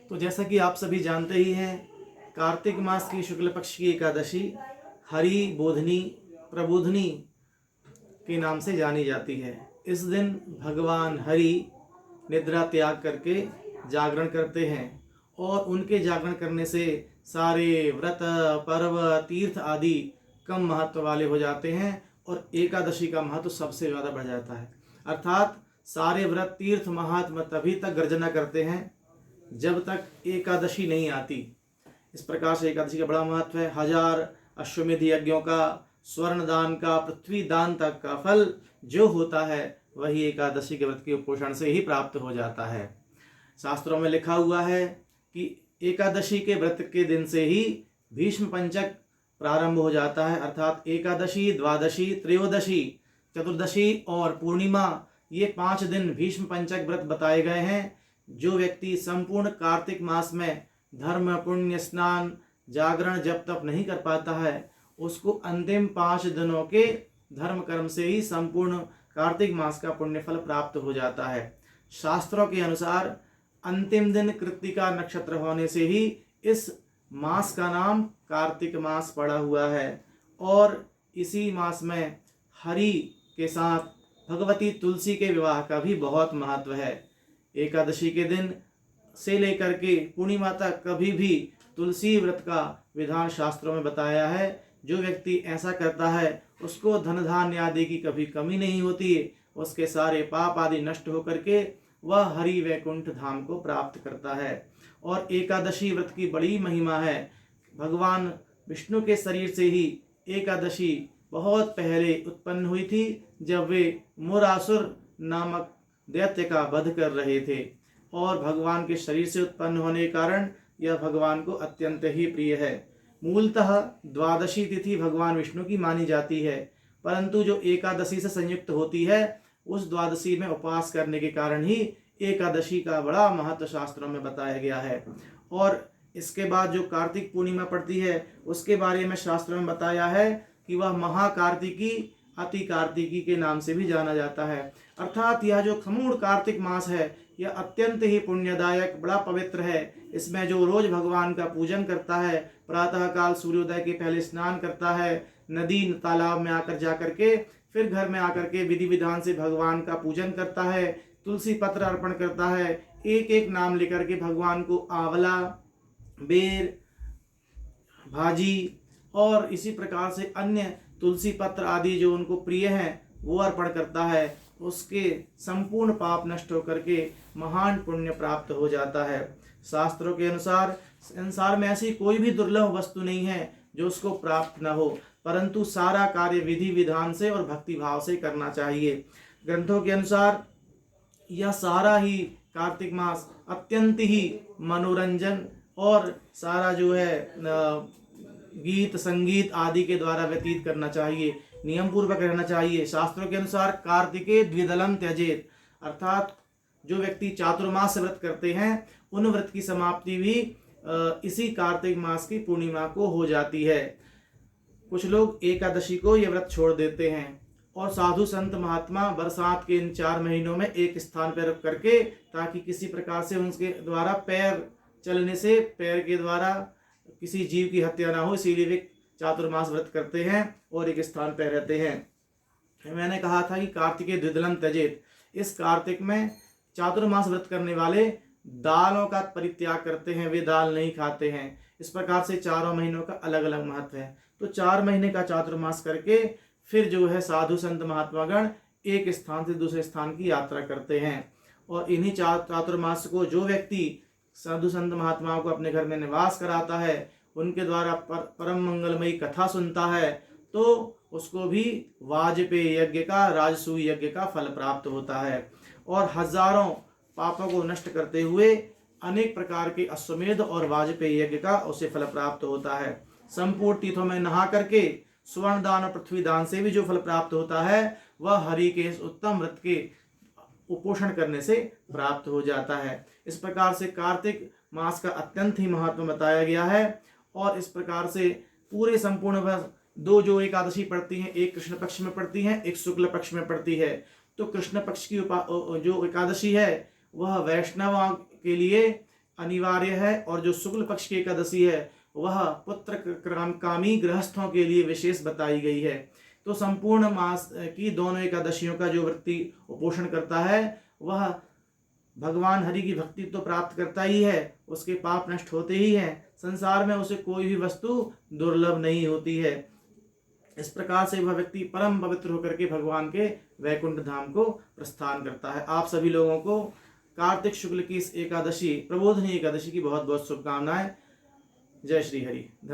तो जैसा कि आप सभी जानते ही हैं, कार्तिक मास की शुक्ल पक्ष की एकादशी हरि बोधनी प्रबोधनी के नाम से जानी जाती है। इस दिन भगवान हरि निद्रा त्याग करके जागरण करते हैं और उनके जागरण करने से सारे व्रत पर्व तीर्थ आदि कम महत्व वाले हो जाते हैं और एकादशी का महत्व सबसे ज़्यादा बढ़ जाता है। अर्थात सारे व्रत तीर्थ महात्मा तभी तक गर्जना करते हैं जब तक एकादशी नहीं आती। इस प्रकार से एकादशी का बड़ा महत्व है। 1000 अश्वमेध यज्ञों का, स्वर्ण दान का, पृथ्वी दान तक का फल जो होता है वही एकादशी के व्रत के उपोषण से ही प्राप्त हो जाता है। शास्त्रों में लिखा हुआ है कि एकादशी के व्रत के दिन से ही भीष्म पंचक प्रारंभ हो जाता है। अर्थात एकादशी, द्वादशी, त्रयोदशी, चतुर्दशी और पूर्णिमा, ये 5 दिन भीष्म पंचक व्रत बताए गए हैं। जो व्यक्ति संपूर्ण कार्तिक मास में धर्म, पुण्य, स्नान, जागरण, जप तप नहीं कर पाता है, उसको अंतिम 5 दिनों के धर्म कर्म से ही संपूर्ण कार्तिक मास का पुण्य फल प्राप्त हो जाता है। शास्त्रों के अनुसार अंतिम दिन कृत्तिका नक्षत्र होने से ही इस मास का नाम कार्तिक मास पड़ा हुआ है और इसी मास में हरि के साथ भगवती तुलसी के विवाह का भी बहुत महत्व है। एकादशी के दिन से लेकर के पूर्णिमा तक कभी भी तुलसी व्रत का विधान शास्त्रों में बताया है। जो व्यक्ति ऐसा करता है उसको धन धान्य आदि की कभी कमी नहीं होती है। उसके सारे पाप आदि नष्ट होकर के वह हरि वैकुंठ धाम को प्राप्त करता है। और एकादशी व्रत की बड़ी महिमा है। भगवान विष्णु के शरीर से ही एकादशी बहुत पहले उत्पन्न हुई थी, जब वे मुरासुर नामक दैत्य का वध कर रहे थे और भगवान के शरीर से उत्पन्न होने के कारण यह भगवान को अत्यंत ही प्रिय है। मूलतः द्वादशी तिथि भगवान विष्णु की मानी जाती है, परंतु जो एकादशी से संयुक्त होती है उस द्वादशी में उपवास करने के कारण ही एकादशी का बड़ा महत्व शास्त्रों में बताया गया है। और इसके बाद जो कार्तिक पूर्णिमा पड़ती है उसके बारे में शास्त्रों में बताया है कि वह महाकार्तिकी, अति कार्तिकी के नाम से भी जाना जाता है। अर्थात यह जो खमूड़ कार्तिक मास है यह अत्यंत ही पुण्यदायक, बड़ा पवित्र है। इसमें जो रोज भगवान का पूजन करता है, प्रातः काल सूर्योदय के पहले स्नान करता है, नदी तालाब में आकर जाकर के फिर घर में आकर के विधि विधान से भगवान का पूजन करता है, तुलसी पत्र अर्पण करता है, एक एक नाम लेकर के भगवान को आंवला, बेर, भाजी और इसी प्रकार से अन्य तुलसी पत्र आदि जो उनको प्रिय हैं वो अर्पण करता है, उसके संपूर्ण पाप नष्ट होकर के महान पुण्य प्राप्त हो जाता है। शास्त्रों के अनुसार संसार में ऐसी कोई भी दुर्लभ वस्तु नहीं है जो उसको प्राप्त न हो, परंतु सारा कार्य विधि विधान से और भक्ति भाव से करना चाहिए। ग्रंथों के अनुसार यह सारा ही कार्तिक मास अत्यंत ही मनोरंजन और सारा जो है गीत संगीत आदि के द्वारा व्यतीत करना चाहिए, नियम पूर्वक रहना चाहिए। शास्त्रों के अनुसार कार्तिके द्विदलम त्यजेत, अर्थात जो व्यक्ति चातुर्मास व्रत करते हैं उन व्रत की समाप्ति भी इसी कार्तिक मास की पूर्णिमा को हो जाती है। कुछ लोग एकादशी को यह व्रत छोड़ देते हैं और साधु संत महात्मा बरसात के इन 4 महीनों में एक स्थान पर रख करके, ताकि किसी प्रकार से उनके द्वारा पैर चलने से पैर के द्वारा किसी जीव की हत्या ना हो, इसीलिए वे चातुर्मास व्रत करते हैं और एक स्थान पर रहते हैं। मैंने कहा था कि कार्तिके द्विदलम त्यजेत, इस कार्तिक में चातुर्मास व्रत करने वाले दालों का परित्याग करते हैं, वे दाल नहीं खाते हैं। इस प्रकार से 4 महीनों का अलग अलग महत्व है। तो 4 महीने का चातुर्मास करके फिर जो है साधु संत महात्मागण एक स्थान से दूसरे स्थान की यात्रा करते हैं और इन्हीं चातुर्मास को जो व्यक्ति साधु संत महात्माओं को अपने घर में निवास कराता है, उनके द्वारा परम मंगलमयी कथा सुनता है, तो उसको भी वाजपेय यज्ञ का, राजसूय यज्ञ का फल प्राप्त होता है और हजारों पापों को नष्ट करते हुए अनेक प्रकार के अश्वमेध और वाजपेय यज्ञ का उसे फल प्राप्त होता है। संपूर्ण तीर्थों में नहा करके स्वर्ण दान और पृथ्वी दान से भी जो फल प्राप्त होता है वह हरि के इस उत्तम व्रत के उपोषण करने से प्राप्त हो जाता है। इस प्रकार से कार्तिक मास का अत्यंत ही महत्व बताया गया है और इस प्रकार से पूरे संपूर्ण वर्ष 2 जो एकादशी पड़ती हैं, एक कृष्ण पक्ष में पड़ती हैं, एक शुक्ल पक्ष में पड़ती है। तो कृष्ण पक्ष की जो एकादशी है वह वैष्णव के लिए अनिवार्य है और जो शुक्ल पक्ष की एकादशी है वह पुत्र कामी गृहस्थों के लिए विशेष बताई गई है। तो संपूर्ण मास की दोनों एकादशियों का जो व्यक्ति उपोषण करता है वह भगवान हरि की भक्ति तो प्राप्त करता ही है, उसके पाप नष्ट होते ही हैं, संसार में उसे कोई भी वस्तु दुर्लभ नहीं होती है। इस प्रकार से वह व्यक्ति परम पवित्र होकर के भगवान के वैकुंठ धाम को प्रस्थान करता है। आप सभी लोगों को कार्तिक शुक्ल की इस एकादशी प्रबोधनी एकादशी की बहुत बहुत शुभकामनाएं। जय श्री हरि। धन्यवाद।